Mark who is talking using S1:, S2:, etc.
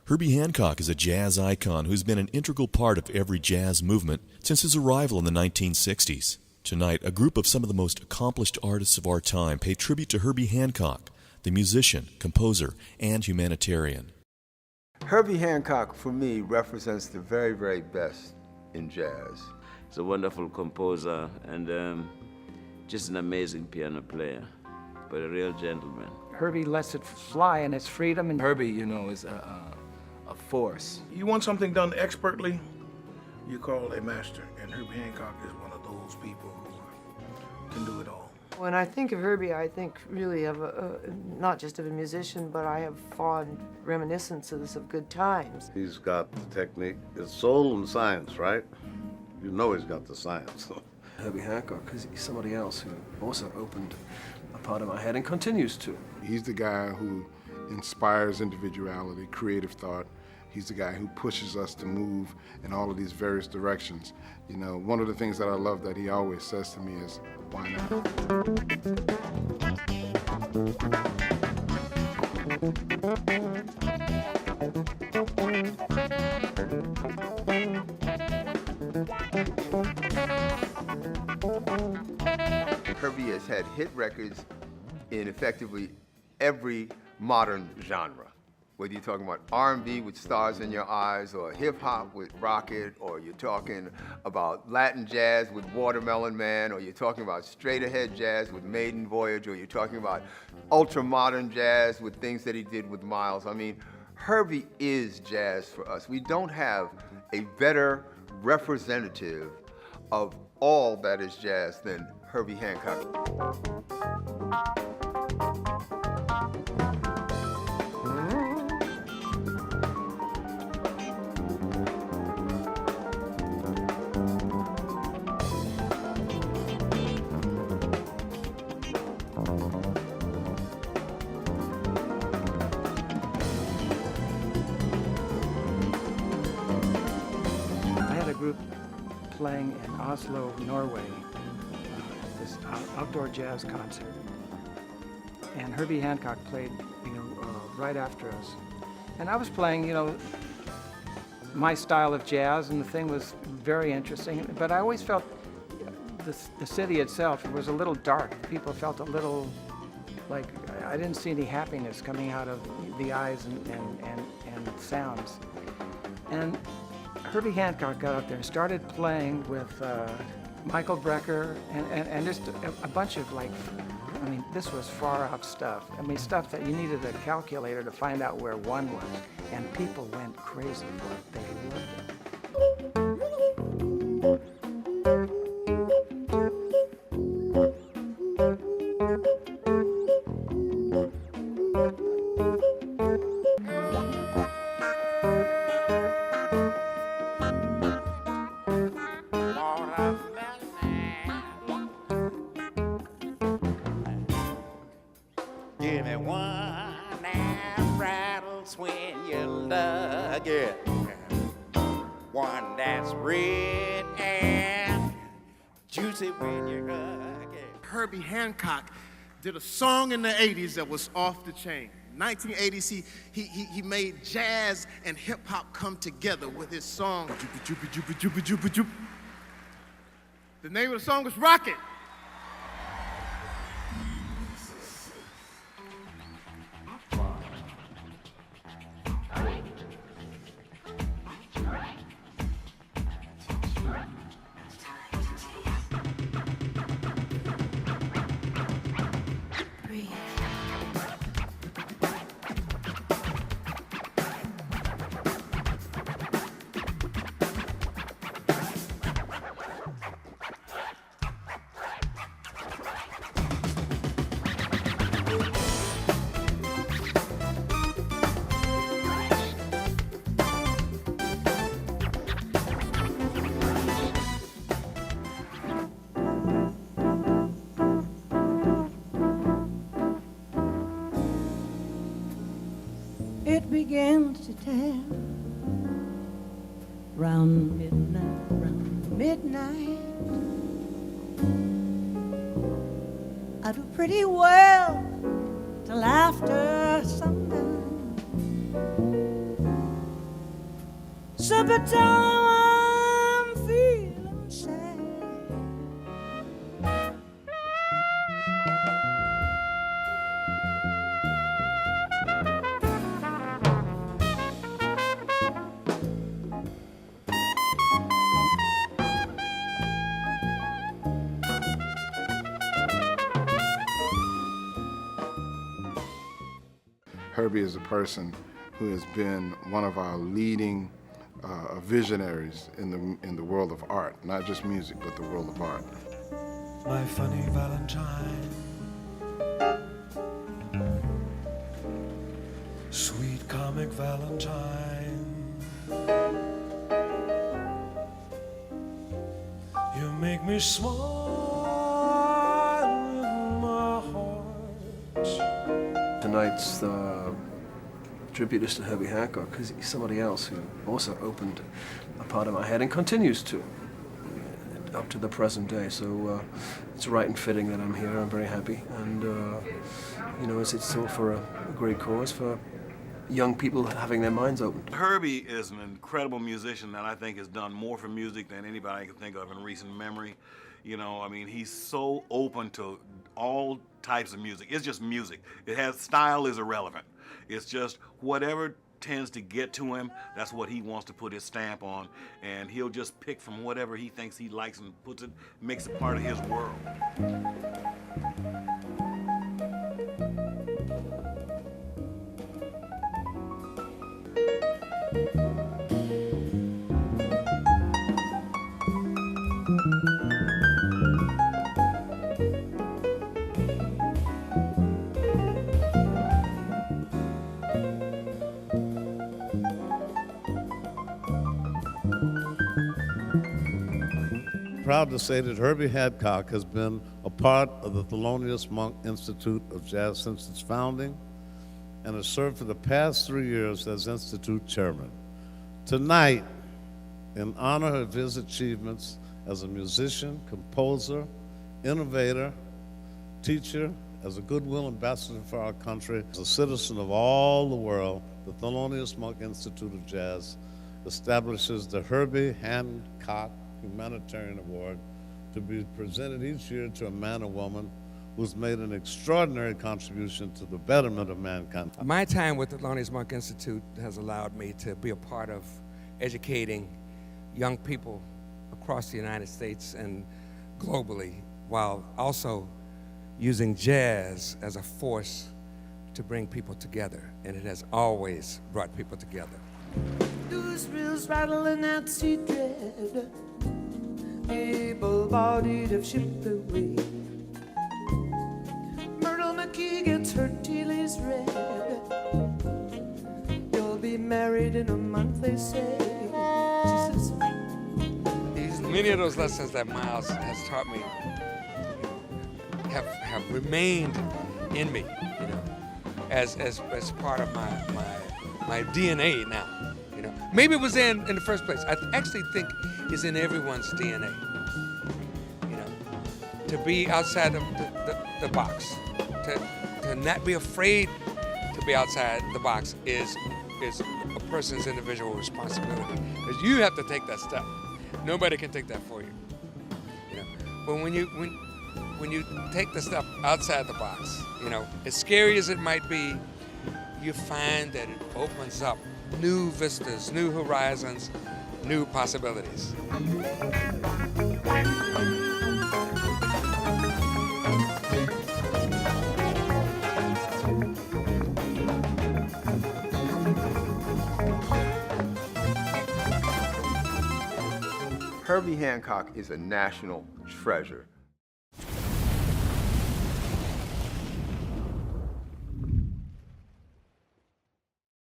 S1: Herbie Hancock is a jazz icon who's been an integral part of every jazz movement since his arrival in the 1960s. Tonight, a group of some of the most accomplished artists of our time pay tribute to Herbie Hancock, the musician, composer, and humanitarian.
S2: Herbie Hancock, for me, represents the very, very best in jazz.
S3: He's a wonderful composer and just an amazing piano player, but a real gentleman.
S4: Herbie lets it fly in its freedom. And
S5: Herbie, you know, is a force.
S6: You want something done expertly, you call a master, and Herbie Hancock is one of those people who can do it all.
S7: When I think of Herbie, I think really of not just of a musician, but I have fond reminiscences of good times.
S8: He's got the technique. It's soul and science, right? You know he's got the science.
S9: Herbie Hancock, because he's somebody else who also opened a part of my head and continues to.
S10: He's the guy who inspires individuality, creative thought. He's the guy who pushes us to move in all of these various directions. You know, one of the things that I love that he always says to me is, why not?
S2: Herbie has had hit records in effectively every modern genre. Whether you're talking about R&B with Stars in Your Eyes, or hip-hop with Rocket, or you're talking about Latin jazz with Watermelon Man, or you're talking about straight-ahead jazz with Maiden Voyage, or you're talking about ultra-modern jazz with things that he did with Miles. I mean, Herbie is jazz for us. We don't have a better representative of all that is jazz than Herbie Hancock.
S4: Playing in Oslo, Norway, this outdoor jazz concert, and Herbie Hancock played, right after us, and I was playing, my style of jazz, and the thing was very interesting. But I always felt the city itself was a little dark. People felt a little like I didn't see any happiness coming out of the eyes and sounds, and Herbie Hancock got up there and started playing with Michael Brecker and just a bunch of this was far out stuff. Stuff that you needed a calculator to find out where one was. And people went crazy for it. They loved it.
S11: Herbie Hancock did a song in the 80s that was off the chain. 1980s, he made jazz and hip-hop come together with his song, The name of the song was Rocket.
S12: It begins to tell round midnight. I do pretty well till after sundown. Summertime, I'm feeling sad.
S10: Herbie is a person who has been one of our leading visionaries in the world of art, not just music, but the world of art.
S13: My funny Valentine, sweet comic Valentine, you make me smile in my heart.
S9: Tonight's tribute is to Herbie Hancock because he's somebody else who also opened a part of my head and continues to up to the present day. So it's right and fitting that I'm here. I'm very happy, and you know, it's all for a great cause for young people having their minds opened.
S14: Herbie is an incredible musician that I think has done more for music than anybody I can think of in recent memory. You know, I mean, he's so open to all types of music. It's just music. It has style is irrelevant. It's just whatever tends to get to him, that's what he wants to put his stamp on, and he'll just pick from whatever he thinks he likes and puts it, makes it part of his world.
S8: Proud to say that Herbie Hancock has been a part of the Thelonious Monk Institute of Jazz since its founding and has served for the past 3 years as Institute Chairman. Tonight, in honor of his achievements as a musician, composer, innovator, teacher, as a goodwill ambassador for our country, as a citizen of all the world, the Thelonious Monk Institute of Jazz establishes the Herbie Hancock Humanitarian Award to be presented each year to a man or woman who's made an extraordinary contribution to the betterment of mankind.
S15: My time with the Thelonious Monk Institute has allowed me to be a part of educating young people across the United States and globally, while also using jazz as a force to bring people together, and it has always brought people together.
S12: Those wheels rattling at sea dread, able-bodied have shipped away. Myrtle McKee gets her tea leaves red. You'll be married in a month, they say. She says,
S15: Many of those lessons that Miles has taught me have remained in me, you know, as part of my DNA now. You know, maybe it was in the first place. I actually think it's in everyone's DNA. You know, to be outside the box, to not be afraid to be outside the box is a person's individual responsibility. Because you have to take that step. Nobody can take that for you. You know, but when you take the step outside the box, you know, as scary as it might be, you find that it opens up new vistas, new horizons, new possibilities.
S2: Herbie Hancock is a national treasure.